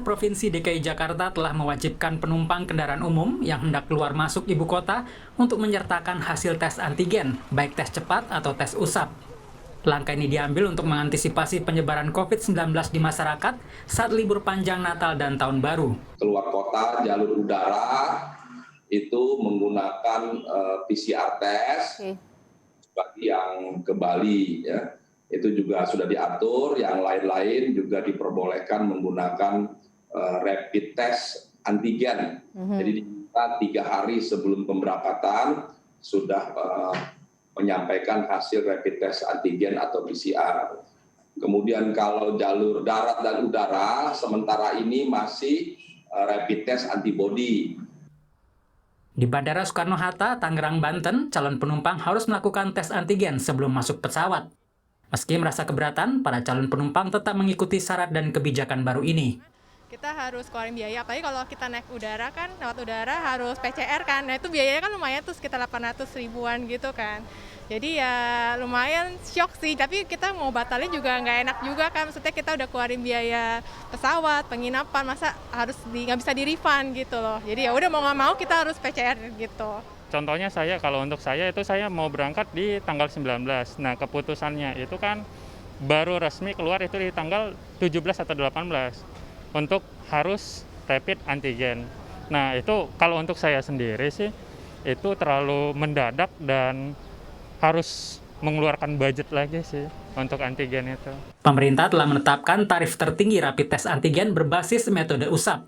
Provinsi DKI Jakarta telah mewajibkan penumpang kendaraan umum yang hendak keluar masuk ibu kota untuk menyertakan hasil tes antigen, baik tes cepat atau tes usap. Langkah ini diambil untuk mengantisipasi penyebaran COVID-19 di masyarakat saat libur panjang Natal dan Tahun Baru. Keluar kota jalur udara itu menggunakan PCR test bagi yang ke Bali, ya. Itu juga sudah diatur. Yang lain-lain juga diperbolehkan menggunakan rapid test antigen. Jadi kita 3 hari sebelum pemberangkatan sudah menyampaikan hasil rapid test antigen atau PCR. Kemudian kalau jalur darat dan udara, sementara ini masih rapid test antibody. Di Bandara Soekarno-Hatta, Tangerang, Banten, calon penumpang harus melakukan tes antigen sebelum masuk pesawat. Meski merasa keberatan, para calon penumpang tetap mengikuti syarat dan kebijakan baru ini. Kita harus keluarin biaya, apalagi kalau kita naik udara kan, lewat udara harus PCR kan, nah itu biayanya kan lumayan tuh sekitar 800 ribuan gitu kan. Jadi ya lumayan syok sih, tapi kita mau batalin juga nggak enak juga kan, maksudnya kita udah keluarin biaya pesawat, penginapan, masa harus nggak bisa di-refund gitu loh. Jadi ya udah mau nggak mau kita harus PCR gitu. Contohnya kalau untuk saya itu saya mau berangkat di tanggal 19. Nah, keputusannya itu kan baru resmi keluar itu di tanggal 17 atau 18 untuk harus rapid antigen. Nah, itu kalau untuk saya sendiri sih itu terlalu mendadak dan harus mengeluarkan budget lagi sih untuk antigen itu. Pemerintah telah menetapkan tarif tertinggi rapid test antigen berbasis metode usap.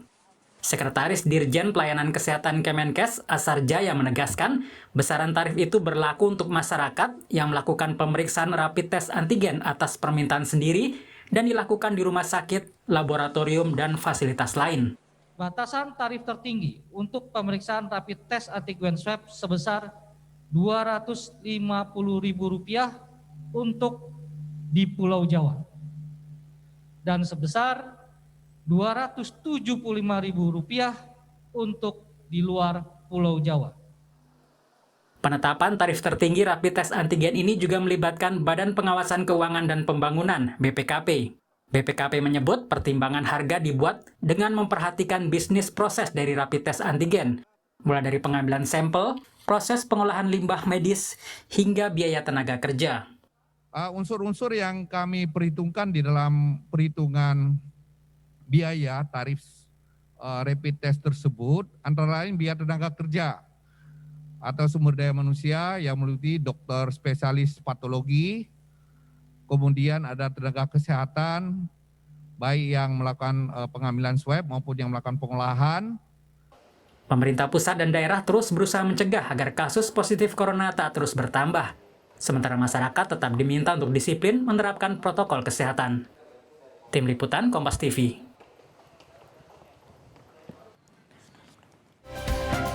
Sekretaris Dirjen Pelayanan Kesehatan Kemenkes, Asar Jaya menegaskan, besaran tarif itu berlaku untuk masyarakat yang melakukan pemeriksaan rapid test antigen atas permintaan sendiri dan dilakukan di rumah sakit, laboratorium, dan fasilitas lain. Batasan tarif tertinggi untuk pemeriksaan rapid test antigen swab sebesar Rp250.000 untuk di Pulau Jawa dan sebesar Rp275.000 untuk di luar Pulau Jawa. Penetapan tarif tertinggi rapid test antigen ini juga melibatkan Badan Pengawasan Keuangan dan Pembangunan (BPKP). BPKP menyebut pertimbangan harga dibuat dengan memperhatikan bisnis proses dari rapid test antigen, mulai dari pengambilan sampel, proses pengolahan limbah medis, hingga biaya tenaga kerja. Unsur-unsur yang kami perhitungkan di dalam perhitungan biaya tarif rapid test tersebut antara lain biaya tenaga kerja atau sumber daya manusia yang meliputi dokter spesialis patologi, kemudian ada tenaga kesehatan baik yang melakukan pengambilan swab maupun yang melakukan pengolahan. Pemerintah pusat dan daerah terus berusaha mencegah agar kasus positif corona tak terus bertambah. Sementara masyarakat tetap diminta untuk disiplin menerapkan protokol kesehatan. Tim Liputan Kompas TV.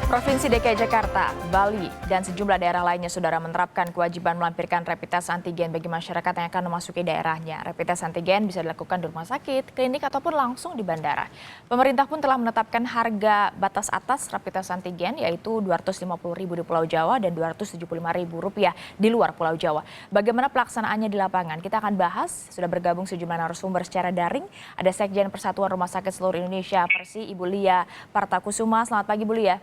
Provinsi DKI Jakarta, Bali, dan sejumlah daerah lainnya saudara menerapkan kewajiban melampirkan rapid test antigen bagi masyarakat yang akan memasuki daerahnya. Rapid test antigen bisa dilakukan di rumah sakit, klinik, ataupun langsung di bandara. Pemerintah pun telah menetapkan harga batas atas rapid test antigen yaitu Rp250.000 di Pulau Jawa dan Rp275.000 di luar Pulau Jawa. Bagaimana pelaksanaannya di lapangan? Kita akan bahas, sudah bergabung sejumlah narasumber secara daring. Ada Sekjen Persatuan Rumah Sakit Seluruh Indonesia, Persi, Ibu Lia Partakusuma. Selamat pagi, Bu Lia.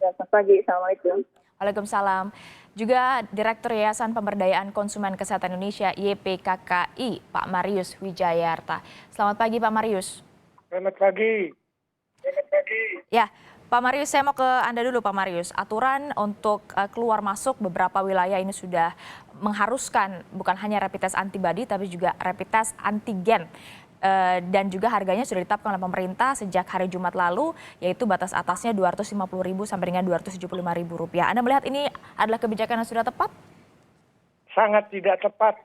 Selamat pagi, Assalamualaikum. Waalaikumsalam. Juga Direktur Yayasan Pemberdayaan Konsumen Kesehatan Indonesia YPKKI, Pak Marius Wijayarta. Selamat pagi, Pak Marius. Selamat pagi. Ya, Pak Marius, saya mau ke Anda dulu, Pak Marius. Aturan untuk keluar masuk beberapa wilayah ini sudah mengharuskan bukan hanya rapid test antibody, tapi juga rapid test antigen. Dan juga harganya sudah ditetapkan oleh pemerintah sejak hari Jumat lalu, yaitu batas atasnya Rp250.000 sampai dengan Rp275.000. Anda melihat ini adalah kebijakan yang sudah tepat? Sangat tidak tepat.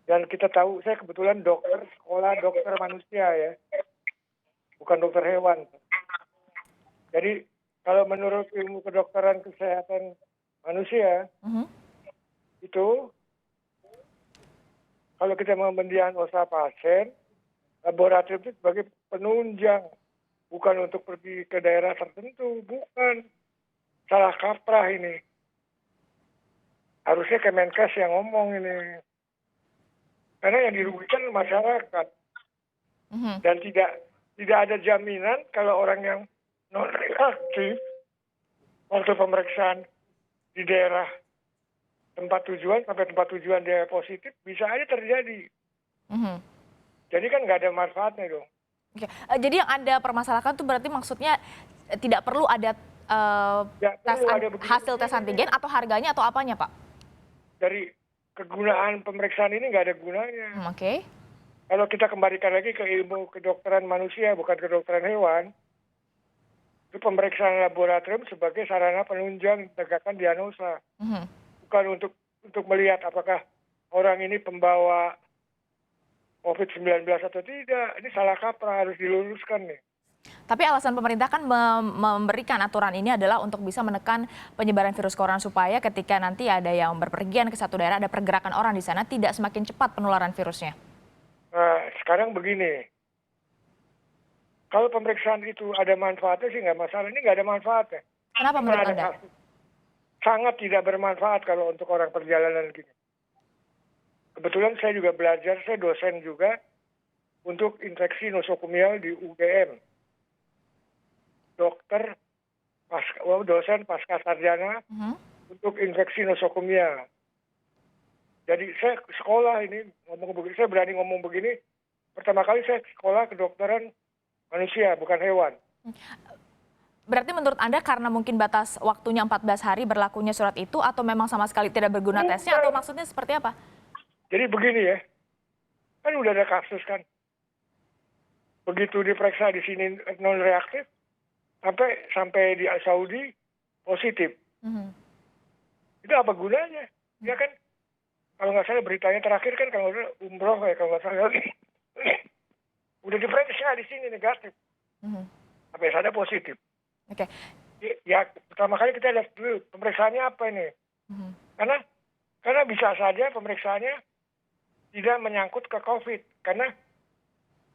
Dan kita tahu, saya kebetulan dokter, sekolah dokter manusia ya, bukan dokter hewan. Jadi kalau menurut ilmu kedokteran kesehatan manusia, itu kalau kita mendiagnosa usaha pasien, laboratorium itu sebagai penunjang, bukan untuk pergi ke daerah tertentu, bukan. Salah kaprah ini. Harusnya Kemenkes yang ngomong ini. Karena yang dirugikan masyarakat. Dan tidak ada jaminan kalau orang yang non reaktif waktu pemeriksaan di daerah tempat tujuan sampai tempat tujuan dia positif bisa aja terjadi. Jadi kan nggak ada manfaatnya dong. Oke. Jadi yang Anda permasalahkan itu berarti maksudnya tidak perlu ada hasil tes antigen atau harganya atau apanya, Pak? Dari kegunaan pemeriksaan ini nggak ada gunanya. Oke. Kalau kita kembalikan lagi ke ilmu kedokteran manusia, bukan kedokteran hewan, itu pemeriksaan laboratorium sebagai sarana penunjang tegakkan diagnosa. Bukan untuk melihat apakah orang ini pembawa COVID-19 atau tidak. Ini salah kaprah, harus diluruskan nih. Tapi alasan pemerintah kan memberikan aturan ini adalah untuk bisa menekan penyebaran virus corona supaya ketika nanti ada yang berpergian ke satu daerah, ada pergerakan orang di sana, tidak semakin cepat penularan virusnya. Nah, sekarang begini. Kalau pemeriksaan itu ada manfaatnya sih nggak masalah. Ini nggak ada manfaatnya. Kenapa menurut Anda? Sangat tidak bermanfaat kalau untuk orang perjalanan gini. Kebetulan saya juga belajar, saya dosen juga untuk infeksi nosokomial di UGM. Dosen pasca sarjana untuk infeksi nosokomial. Jadi saya sekolah ini, ngomong begini, saya berani ngomong begini, pertama kali saya sekolah kedokteran manusia, bukan hewan. Berarti menurut Anda karena mungkin batas waktunya 14 hari berlakunya surat itu atau memang sama sekali tidak berguna tesnya atau maksudnya seperti apa? Jadi begini ya, kan udah ada kasus kan. Begitu diperiksa di sini non reaktif, sampai di Saudi positif. Itu apa gunanya? Ya kan, kalau nggak salah beritanya terakhir kan kalau umroh ya kalau nggak salah udah diperiksa di sini negatif, sampai sana positif. Oke. Ya pertama kali kita lihat dulu pemeriksaannya apa ini, karena bisa saja pemeriksaannya tidak menyangkut ke COVID, karena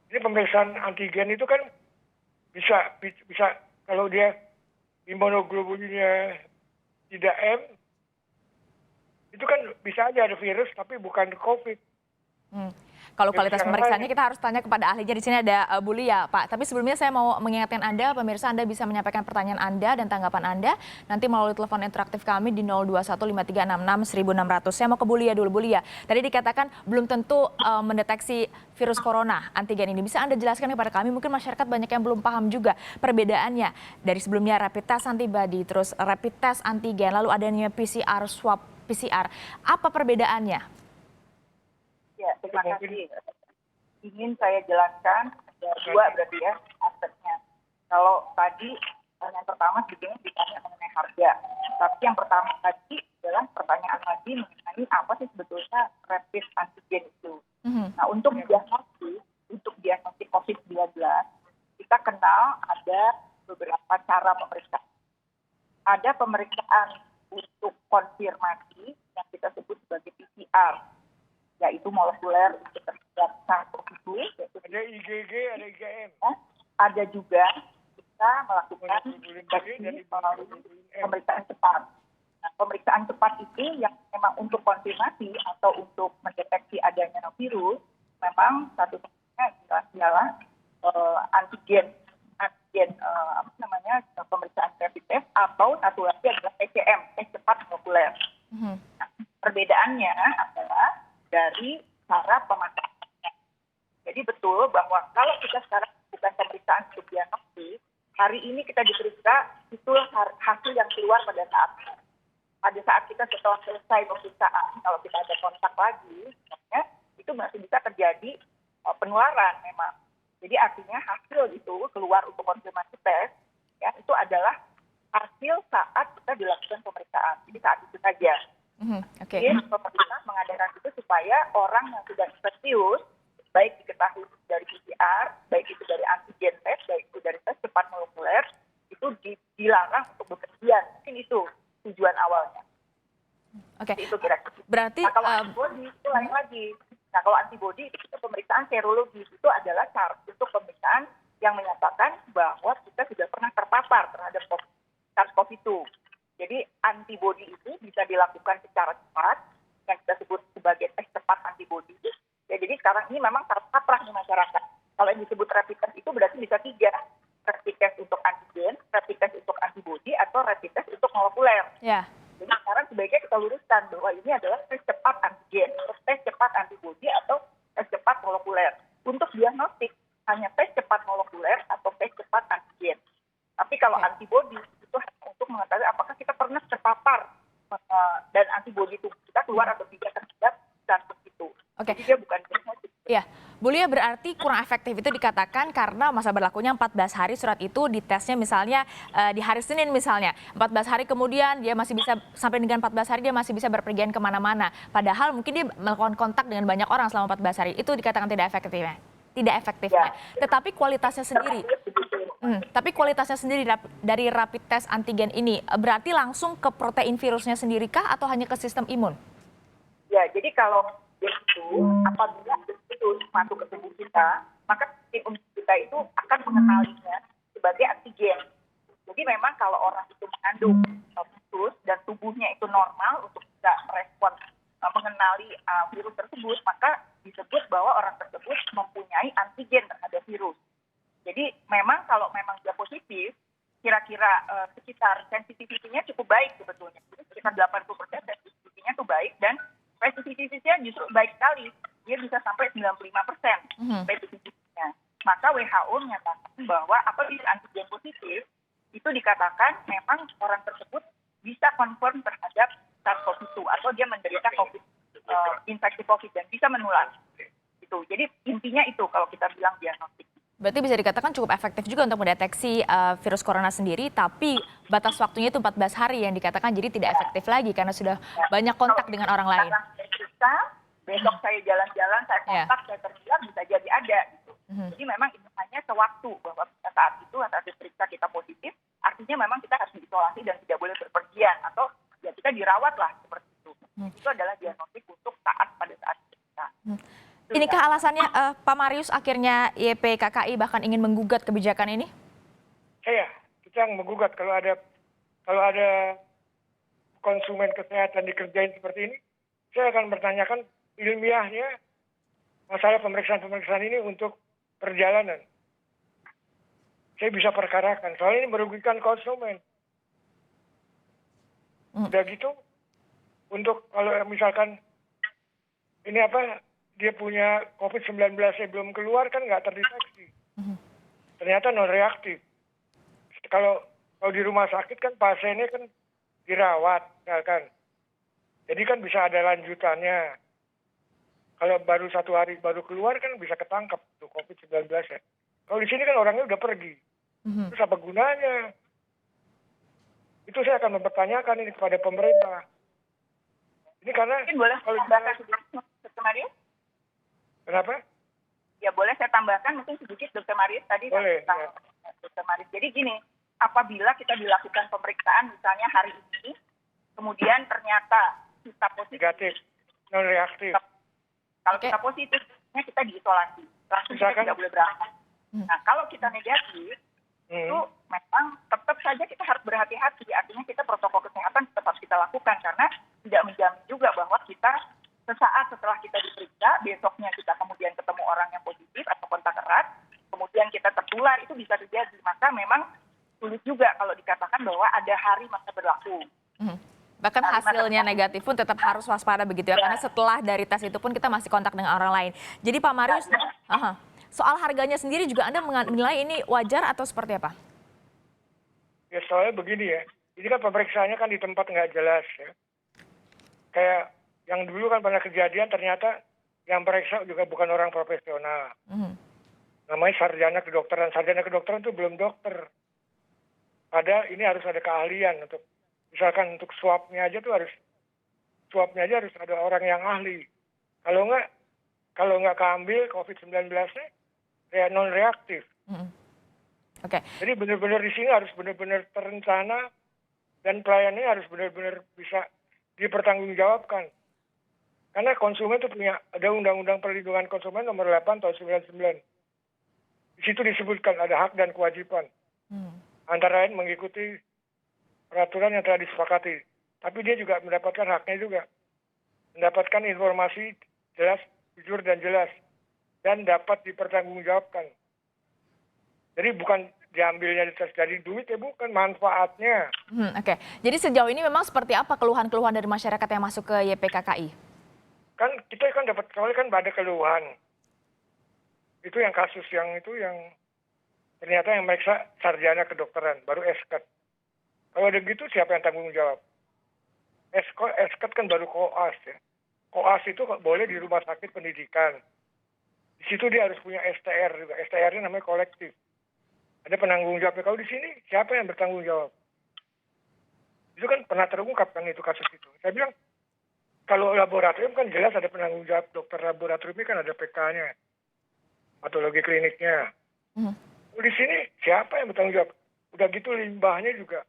ini pemeriksaan antigen itu kan bisa kalau dia imunoglobulinnya tidak M, itu kan bisa aja ada virus tapi bukan COVID. Kalau kualitas pemeriksaannya kita harus tanya kepada ahlinya. Di sini ada Bu Lia, Pak. Tapi sebelumnya saya mau mengingatkan Anda, pemirsa, Anda bisa menyampaikan pertanyaan Anda dan tanggapan Anda nanti melalui telepon interaktif kami di 02153661600. Saya mau ke Bu Lia dulu. Bu Lia, tadi dikatakan belum tentu mendeteksi virus corona antigen ini. Bisa Anda jelaskan kepada kami? Mungkin masyarakat banyak yang belum paham juga perbedaannya dari sebelumnya rapid test antibody, terus rapid test antigen, lalu adanya PCR, swab PCR. Apa perbedaannya? Ya, terima kasih. Ingin saya jelaskan ada dua berarti ya aspeknya. Kalau tadi yang pertama sebetulnya ditanya mengenai harga. Tapi yang pertama tadi adalah pertanyaan lagi mengenai apa sih sebetulnya rapid antigen itu. Nah, untuk diagnosis COVID-19, kita kenal ada beberapa cara pemeriksaan. Ada pemeriksaan untuk konfirmasi yang kita sebut sebagai PCR. Yaitu molekuler terhadap SARS-CoV-2. Ada IgG, ada IgM. Ada juga kita melakukan pemeriksaan cepat. Nah, pemeriksaan cepat itu yang memang untuk konfirmasi atau untuk mendeteksi adanya virus, memang satu-satunya adalah antigen pemeriksaan rapid test atau satu lagi adalah TCM, tes cepat molekuler. Nah, perbedaannya adalah dari cara pemakamannya. Jadi betul bahwa kalau kita sekarang bukan pemeriksaan untuk diagnosis, hari ini kita diperiksa, itu hasil yang keluar pada saat kita setelah selesai pemeriksaan, kalau kita ada kontak lagi, itu masih bisa terjadi penularan memang. Jadi artinya hasil itu keluar untuk konfirmasi tes, ya itu adalah hasil saat kita dilakukan pemeriksaan. Jadi saat itu saja. Jadi pemerintah mengadakan itu supaya orang yang sudah infeksius, baik diketahui dari PCR, baik itu dari antigen test, baik itu dari tes cepat molekuler, itu dilarang untuk bepergian. Mungkin itu tujuan awalnya. Oke. Itu kira-kira. Berarti kalau antibody itu lain lagi. Nah, kalau antibody itu pemeriksaan serologi, itu adalah cara untuk pemeriksaan yang menyatakan bahwa kita sudah pernah terpapar terhadap SARS-CoV-2. Jadi antibody itu bisa dilakukan secara cepat, yang kita sebut sebagai tes cepat antibody. Ya, jadi sekarang ini memang terpapar di masyarakat. Kalau yang disebut rapid test itu berarti bisa 3. Rapid test untuk antigen, rapid test untuk antibody, atau rapid test untuk molekuler. Ya. Jadi sekarang sebaiknya kita luruskan bahwa ini adalah tes cepat antigen, atau tes cepat antibody, atau tes cepat molekuler. Untuk diagnostik, hanya tes cepat molekuler atau tes cepat antigen. Tapi kalau antibody itu hanya untuk mengetahui apakah kita pernah terpapar dan antibody tubuh kita keluar atau tidak terhadap SARS itu. Oke. Jadi dia bukan diagnostik. Ya, Bu Lia, berarti kurang efektif itu dikatakan karena masa berlakunya 14 hari surat itu ditesnya misalnya di hari Senin misalnya. 14 hari kemudian dia masih bisa, sampai dengan 14 hari dia masih bisa berpergian kemana-mana. Padahal mungkin dia melakukan kontak dengan banyak orang selama 14 hari. Itu dikatakan tidak efektifnya. Tidak efektifnya. Tetapi kualitasnya sendiri. Tapi kualitasnya sendiri dari rapid test antigen ini berarti langsung ke protein virusnya sendiri kah atau hanya ke sistem imun? Ya, jadi kalau itu apabila itu masuk ke tubuh kita, maka sistem imun kita itu akan mengenalinya sebagai antigen. Jadi memang kalau orang itu mengandung virus dan tubuhnya itu normal untuk bisa merespon mengenali virus tersebut, maka disebut bahwa orang tersebut mempunyai antigen terhadap virus. Jadi memang kalau memang dia positif, kira-kira sekitar sensitivitinya cukup baik sebetulnya. Jadi sekitar 80% sensitivitinya itu baik dan spesifisitasnya justru baik sekali. Dia bisa sampai 95% spesifisitasnya. Maka WHO menyatakan bahwa apabila antigen positif, itu dikatakan memang orang tersebut bisa confirm terhadap SARS-CoV-2 atau dia menderita infeksi COVID dan bisa menular. Itu. Jadi intinya itu kalau kita bilang diagnostik. Berarti bisa dikatakan cukup efektif juga untuk mendeteksi virus corona sendiri, tapi batas waktunya itu 14 hari yang dikatakan jadi tidak efektif lagi karena sudah banyak kontak dengan orang lain. Besok saya jalan-jalan, saya kontak, saya tertular, bisa jadi ada. Gitu. Jadi memang itu hanya sewaktu bahwa saat itu saat diperiksa kita positif, artinya memang kita harus diisolasi dan tidak boleh berpergian atau ya kita dirawat lah seperti itu. Itu adalah diagnostik untuk saat pada saat kita. Inikah alasannya Pak Marius akhirnya YPKKI bahkan ingin menggugat kebijakan ini? Kita yang menggugat kalau ada konsumen kesehatan dikerjain seperti ini, saya akan bertanyakan ilmiahnya masalah pemeriksaan ini untuk perjalanan. Saya bisa perkarakan, soalnya ini merugikan konsumen. Udah gitu, untuk kalau misalkan ini dia punya COVID-19 belum keluar kan nggak terdeteksi. Ternyata non reaktif. Kalau di rumah sakit kan pasiennya kan dirawat, ya kan. Jadi kan bisa ada lanjutannya. Kalau baru 1 hari baru keluar kan bisa ketangkep tuh COVID-19 ya. Kalau di sini kan orangnya udah pergi. Terus apa gunanya? Itu saya akan mempertanyakan ini kepada pemerintah. Ini karena mungkin boleh kalau tambahkan sedikit, Dr. Marius? Kenapa? Ya boleh saya tambahkan mungkin sedikit, Dr. Marius tadi. Boleh. Dr. Marius. Jadi gini, apabila kita dilakukan pemeriksaan misalnya hari ini, kemudian ternyata kita positif. Negatif, non reaktif. Kalau kita positif, kita diisolasi. Langsung kita tidak boleh berangkat. Nah, kalau kita negatif, itu memang tetap saja kita harus berhati-hati. Artinya kita protokol kesehatan tetap harus kita lakukan karena tidak menjamin juga bahwa kita sesaat setelah kita diperiksa, besoknya kita kemudian ketemu orang yang positif atau kontak erat, kemudian kita tertular, itu bisa terjadi. Maka memang sulit juga kalau dikatakan bahwa ada hari masa berlaku. Bahkan hasilnya negatif pun tetap harus waspada begitu ya, karena setelah dari tes itu pun kita masih kontak dengan orang lain. Jadi Pak Marius, soal harganya sendiri juga Anda menilai ini wajar atau seperti apa? Ya soalnya begini ya, ini kan pemeriksaannya kan di tempat nggak jelas ya. Kayak yang dulu kan pernah kejadian ternyata yang periksa juga bukan orang profesional. Namanya sarjana kedokteran. Sarjana kedokteran itu belum dokter. Padahal ini harus ada keahlian untuk, misalkan untuk swabnya aja harus ada orang yang ahli. Kalau nggak keambil COVID-19-nya, ya non reaktif. Oke. Jadi benar-benar di sini harus benar-benar terencana dan pelayanannya harus benar-benar bisa dipertanggungjawabkan. Karena konsumen itu punya, ada Undang-Undang Perlindungan Konsumen nomor 8 tahun 99. Di situ disebutkan ada hak dan kewajiban. Antara lain mengikuti peraturan yang telah disepakati. Tapi dia juga mendapatkan haknya juga. Mendapatkan informasi jelas, jujur dan jelas. dan dapat dipertanggungjawabkan. Jadi bukan diambilnya dari duit ya, bukan, manfaatnya. Oke. Jadi sejauh ini memang seperti apa keluhan-keluhan dari masyarakat yang masuk ke YPKKI? Kan kita kan dapat, soalnya kan ada keluhan. Itu yang kasus yang ternyata yang meriksa sarjana kedokteran, baru esket. Kalau ada gitu siapa yang tanggung jawab? Esket kan baru koas ya. Koas itu boleh di rumah sakit pendidikan. Di situ dia harus punya STR juga. STR-nya namanya kolektif. Ada penanggung jawabnya. Kalau di sini siapa yang bertanggung jawab? Itu kan pernah terungkap kan itu kasus itu. Saya bilang kalau laboratorium kan jelas ada penanggung jawab. Dokter laboratorium ini kan ada PK-nya, patologi kliniknya. Di sini siapa yang bertanggung jawab? Udah gitu limbahnya juga.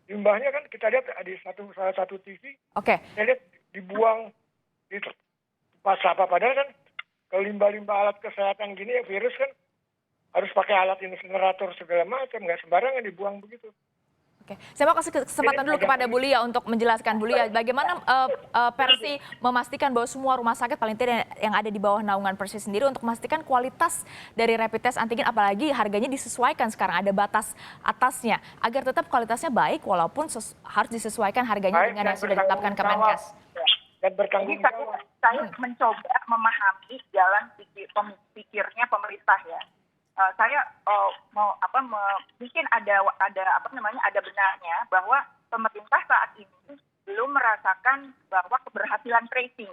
Limbahnya kan kita lihat di salah satu TV. Oke. Saya lihat dibuang di tempat sampah. Padahal kan kalau limbah-limbah alat kesehatan gini ya virus kan harus pakai alat insinerator segala macam, nggak sembarangan dibuang begitu. Oke, saya mau kasih kesempatan dulu kepada Bu Lia untuk menjelaskan. Bu Lia, bagaimana Persi memastikan bahwa semua rumah sakit paling tidak yang ada di bawah naungan Persi sendiri untuk memastikan kualitas dari rapid test antigen, apalagi harganya disesuaikan sekarang, ada batas atasnya, agar tetap kualitasnya baik walaupun harus disesuaikan harganya dengan yang sudah ditetapkan Kemenkes. Dan bertanggung jawab. Saya mencoba memahami jalan pikirnya pemerintah ya. Saya mungkin ada benarnya bahwa pemerintah saat ini belum merasakan bahwa keberhasilan tracing.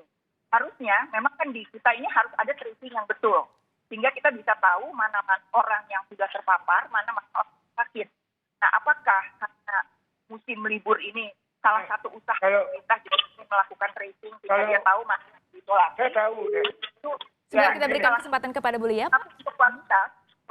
Harusnya memang kan di kita ini harus ada tracing yang betul sehingga kita bisa tahu mana orang yang sudah terpapar, mana orang sakit. Nah, apakah karena musim libur ini salah satu usaha pemerintah jadi melakukan tracing sehingga dia tahu mana yang diisolasi? Saya tahu deh. Sebenarnya kita berikan kesempatan kepada Bu Lia. Tapi untuk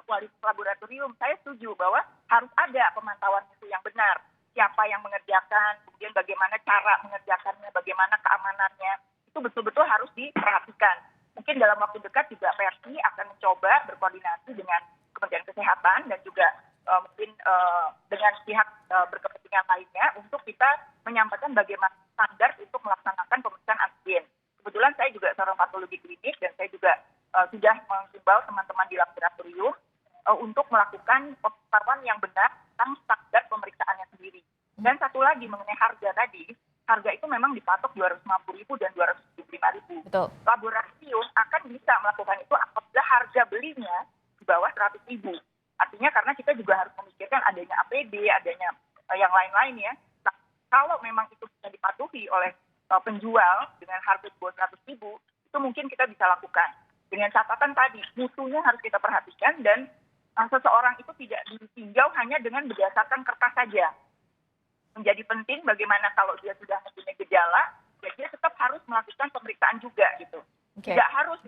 kualitas laboratorium, saya setuju bahwa harus ada pemantauan itu yang benar. Siapa yang mengerjakan, kemudian bagaimana cara mengerjakannya, bagaimana keamanannya, itu betul-betul harus diperhatikan. Mungkin dalam waktu dekat juga Persi akan mencoba berkoordinasi dengan Kementerian Kesehatan dan juga mungkin dengan pihak berkepentingan lainnya untuk kita menyampaikan bagaimana standar untuk melaksanakan pemeriksaan antigen. Kebetulan saya juga seorang patologi klinik dan saya juga sudah mengimbau teman-teman di laboratorium untuk melakukan pemantauan yang benar tentang standar pemeriksaannya sendiri. Dan satu lagi mengenai harga tadi, harga itu memang dipatok 250.000 dan 275.000. Betul. Laboratorium akan bisa melakukan itu apabila harga belinya di bawah 100.000. Artinya karena kita juga harus memikirkan adanya APD, adanya yang lain-lain ya. Nah, kalau memang itu bisa dipatuhi oleh penjual dengan harga di bawah 100.000, itu mungkin kita bisa lakukan. Dengan catatan tadi, mutunya harus kita perhatikan dan seseorang itu tidak ditinjau hanya dengan berdasarkan kertas saja. Menjadi penting bagaimana kalau dia sudah mempunyai gejala, ya dia tetap harus melakukan pemeriksaan juga gitu. Okay. Tidak harus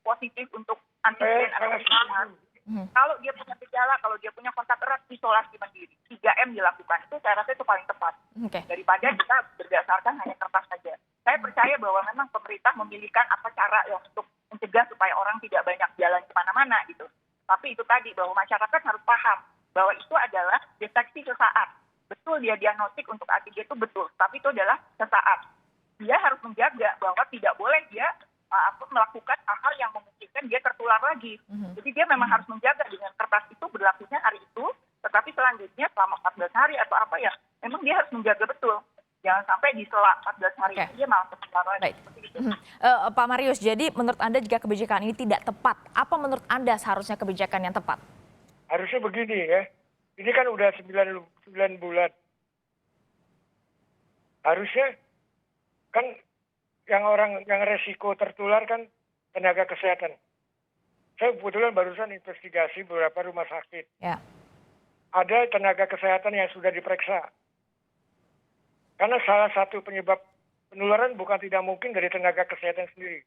positif untuk antigen atau PCR. Kalau dia punya gejala, kalau dia punya kontak erat, isolasi mandiri. 3M dilakukan. Itu saya rasa itu paling tepat. Okay. Daripada kita berdasarkan hanya kertas saja. Saya percaya bahwa memang pemerintah memilihkan apa cara yang untuk mencegah supaya orang tidak banyak jalan kemana-mana gitu. Tapi itu tadi bahwa masyarakat harus paham bahwa itu adalah deteksi sesaat. Betul dia diagnostik untuk antigen itu betul, tapi itu adalah sesaat. Dia harus menjaga bahwa tidak boleh dia melakukan hal-hal yang memungkinkan dia tertular lagi. Jadi dia memang harus menjaga dengan kertas itu berlakunya hari itu, tetapi selanjutnya selama 14 hari atau apa ya, memang dia harus menjaga betul. Jangan sampai di setelah 14 hari dia malah tertular lagi. Pak Marius, jadi menurut Anda jika kebijakan ini tidak tepat, apa menurut Anda seharusnya kebijakan yang tepat? Harusnya begini ya, ini kan udah 9 bulan. Harusnya kan yang resiko tertular kan tenaga kesehatan. Saya kebetulan barusan investigasi beberapa rumah sakit. Ya. Ada tenaga kesehatan yang sudah diperiksa. Karena salah satu penyebab penularan bukan tidak mungkin dari tenaga kesehatan sendiri.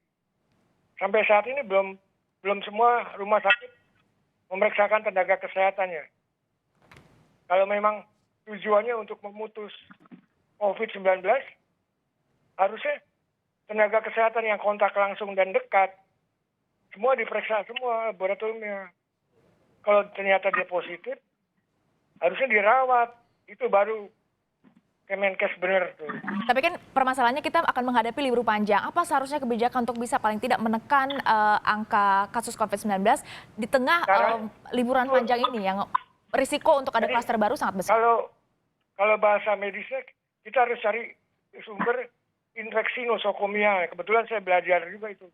Sampai saat ini belum semua rumah sakit memeriksakan tenaga kesehatannya. Kalau memang tujuannya untuk memutus COVID-19, harusnya tenaga kesehatan yang kontak langsung dan dekat, semua diperiksa semua laboratoriumnya. Kalau ternyata dia positif, harusnya dirawat. Itu baru Kemenkes bener tuh. Tapi kan permasalahannya kita akan menghadapi libur panjang. Apa seharusnya kebijakan untuk bisa paling tidak menekan angka kasus COVID-19 di tengah liburan panjang ini yang risiko untuk ada klaster baru sangat besar? Kalau bahasa medisnya kita harus cari sumber infeksi nosokomia. Kebetulan saya belajar juga itu.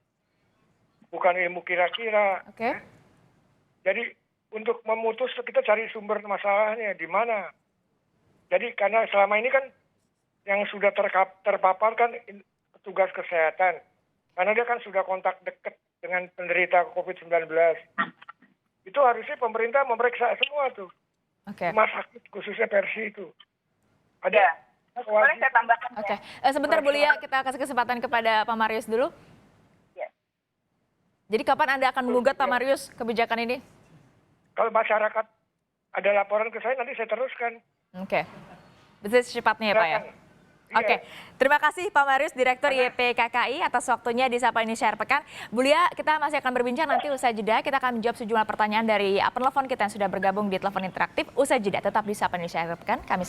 Bukan ilmu kira-kira. Oke. Jadi untuk memutus kita cari sumber masalahnya di mana. Jadi karena selama ini kan yang sudah terpapar kan petugas kesehatan. Karena dia kan sudah kontak dekat dengan penderita COVID-19. Itu harusnya pemerintah memeriksa semua tuh. Oke. Rumah sakit khususnya Persi itu. Ya, boleh saya tambahkan. Oke. Sebentar Bu Lia, kita kasih kesempatan kepada Pak Marius dulu. Ya. Jadi kapan Anda akan menggugat Pak Marius kebijakan ini? Kalau masyarakat ada laporan ke saya nanti saya teruskan. Oke. Bisa secepatnya ya Pak ya? Iya. Oke, terima kasih Pak Marius, Direktur YPKKI atas waktunya di Sapa Indonesia Akhir Pekan. Bu Lia, kita masih akan berbincang nanti usai jeda. Kita akan menjawab sejumlah pertanyaan dari penelpon kita yang sudah bergabung di telepon interaktif. Usai jeda, tetap di Sapa Indonesia Akhir Pekan. Kami